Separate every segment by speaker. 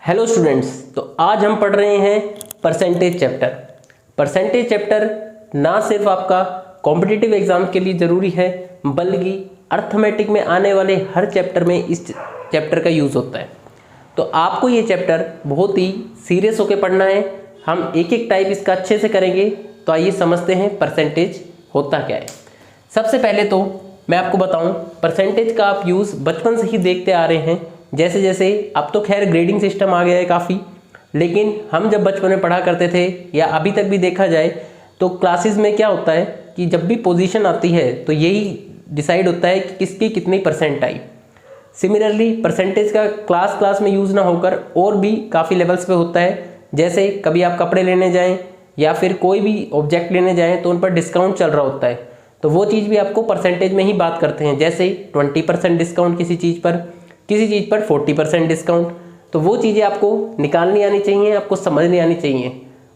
Speaker 1: Hello students, तो आज हम पढ़ रहे हैं परसेंटेज चैप्टर। परसेंटेज चैप्टर ना सिर्फ आपका कॉम्पिटिटिव एग्जाम के लिए ज़रूरी है, बल्कि अर्थमेटिक में आने वाले हर चैप्टर में इस चैप्टर का यूज़ होता है। तो आपको ये चैप्टर बहुत ही सीरियस होकर पढ़ना है। हम एक एक टाइप इसका अच्छे से करेंगे। तो आइए समझते हैं परसेंटेज होता क्या है। सबसे पहले तो मैं आपको बताऊं, परसेंटेज का आप यूज़ बचपन से ही देखते आ रहे हैं। जैसे जैसे अब तो खैर ग्रेडिंग सिस्टम आ गया है काफ़ी, लेकिन हम जब बचपन में पढ़ा करते थे या अभी तक भी देखा जाए तो क्लासेस में क्या होता है कि जब भी पोजीशन आती है तो यही डिसाइड होता है कि किसकी कितनी परसेंट आई। सिमिलरली परसेंटेज का क्लास क्लास में यूज़ ना होकर और भी काफ़ी लेवल्स पे होता है। जैसे कभी आप कपड़े लेने जाएं या फिर कोई भी ऑब्जेक्ट लेने जाएं तो उन पर डिस्काउंट चल रहा होता है, तो वो चीज़ भी आपको परसेंटेज में ही बात करते हैं। जैसे 20% डिस्काउंट किसी चीज़ पर 40% डिस्काउंट, तो वो चीज़ें आपको निकालनी आनी चाहिए, आपको समझनी आनी चाहिए।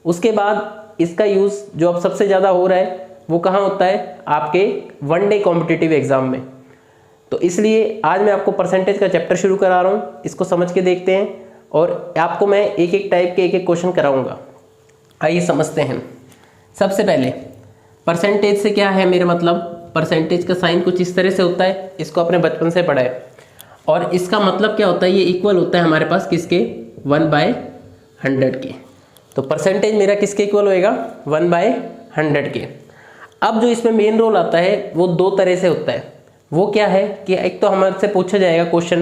Speaker 1: उसके बाद इसका यूज़ जो अब सबसे ज़्यादा हो रहा है वो कहाँ होता है, आपके वन डे कॉम्पिटिटिव एग्जाम में। तो इसलिए आज मैं आपको परसेंटेज का चैप्टर शुरू करा रहा हूँ। इसको समझ के देखते हैं और आपको मैं एक एक टाइप के एक एक क्वेश्चन कराऊंगा। आइए समझते हैं। सबसे पहले परसेंटेज से क्या है मेरा मतलब, परसेंटेज का साइन कुछ इस तरह से होता है, इसको अपने बचपन से पढ़ा है। और इसका मतलब क्या होता है, ये इक्वल होता है हमारे पास किसके, 1/100 के। तो परसेंटेज मेरा किसके इक्वल होएगा, 1/100 के। अब जो इसमें मेन रोल आता है वो दो तरह से होता है। वो क्या है कि एक तो हमारे से पूछा जाएगा क्वेश्चन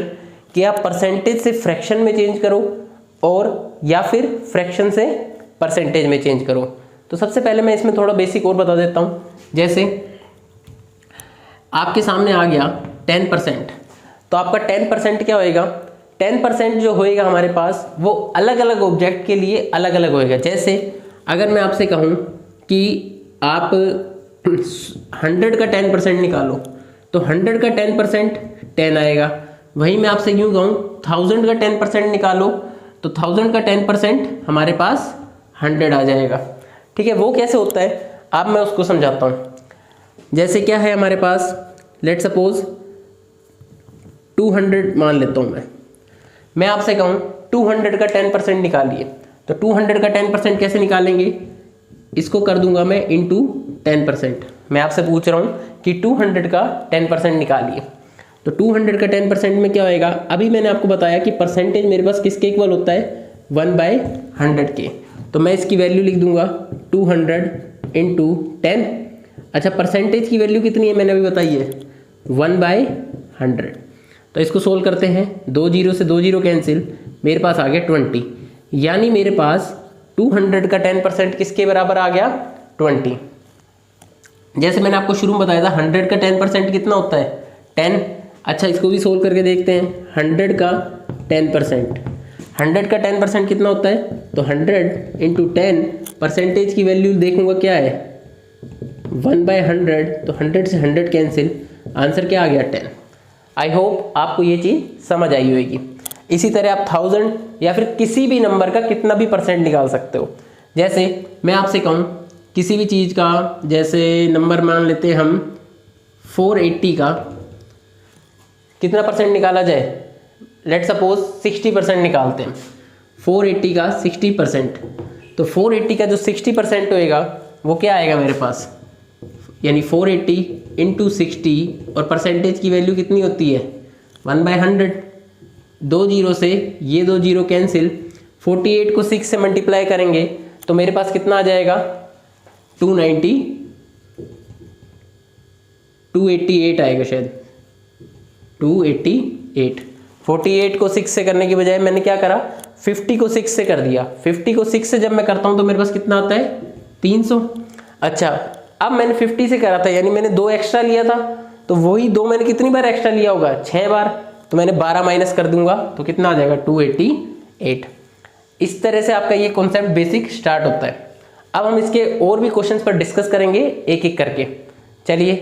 Speaker 1: कि आप परसेंटेज से फ्रैक्शन में चेंज करो और या फिर फ्रैक्शन से परसेंटेज में चेंज करो। तो सबसे पहले मैं इसमें थोड़ा बेसिक और बता देता हूँ। जैसे आपके सामने आ गया 10%, तो आपका 10% क्या होएगा, 10% जो होएगा हमारे पास वो अलग अलग ऑब्जेक्ट के लिए अलग अलग होएगा। जैसे अगर मैं आपसे कहूँ कि आप 100 का 10% निकालो तो 100 का 10% 10 आएगा। वहीं मैं आपसे यूँ कहूँ 1000 का 10% निकालो तो 1000 का 10% हमारे पास 100 आ जाएगा। ठीक है, वो कैसे होता है अब मैं उसको समझाता हूँ। जैसे क्या है हमारे पास, लेट सपोज 200 मान लेता हूँ मैं आपसे कहूँ 200 का 10% निकालिए, तो 200 का 10% कैसे निकालेंगे, इसको कर दूंगा मैं इंटू 10%। मैं आपसे पूछ रहा हूँ कि 200 का 10% निकालिए, तो 200 का 10% में क्या होएगा, अभी मैंने आपको बताया कि परसेंटेज मेरे पास किसके इक्वल होता है, 1/100 के। तो मैं इसकी वैल्यू लिख दूंगा 200 इंटू 10। अच्छा, परसेंटेज की वैल्यू कितनी है मैंने अभी बताई है, 1/100। तो इसको सोल्व करते हैं, 2 0 से 2 0 कैंसिल, मेरे पास आ गया 20। यानी मेरे पास 200 का 10% किसके बराबर आ गया, 20। जैसे मैंने आपको शुरू में बताया था 100 का 10% कितना होता है, 10। अच्छा, इसको भी सोल्व करके देखते हैं। 100 का 10%, 100 का 10% कितना होता है, तो 100 इंटू 10, परसेंटेज की वैल्यू देखूंगा क्या है, 1/100। तो 100 से 100 कैंसिल, आंसर क्या आ गया, 10। आई होप आपको ये चीज़ समझ आई होगी। इसी तरह आप 1000 या फिर किसी भी नंबर का कितना भी परसेंट निकाल सकते हो। जैसे मैं आपसे कहूँ किसी भी चीज़ का, जैसे नंबर मान लेते हैं हम 480 का कितना परसेंट निकाला जाए, लेट सपोज 60% निकालते हैं। 480 का 60%, तो 480 का जो 60% होएगा वो क्या आएगा मेरे पास, यानी 480 इंटू 60, और परसेंटेज की वैल्यू कितनी होती है, 1/100। 2 0 से ये 2 0 कैंसिल, 48 को 6 से मल्टीप्लाई करेंगे तो मेरे पास कितना आ जाएगा, 288 आएगा शायद, 288। 48 को 6 से करने की बजाय मैंने क्या करा, 50 को 6 से कर दिया। 50 को 6 से जब मैं करता हूँ तो मेरे पास कितना आता है, 300। अच्छा, अब मैंने 50 से करा था, यानी मैंने 2 एक्स्ट्रा लिया था, तो वही 2 मैंने कितनी बार एक्स्ट्रा लिया होगा, 6 बार। तो मैंने 12 माइनस कर दूंगा तो कितना आ जाएगा, 288। इस तरह से आपका ये कॉन्सेप्ट बेसिक स्टार्ट होता है। अब हम इसके और भी क्वेश्चंस पर डिस्कस करेंगे एक एक करके। चलिए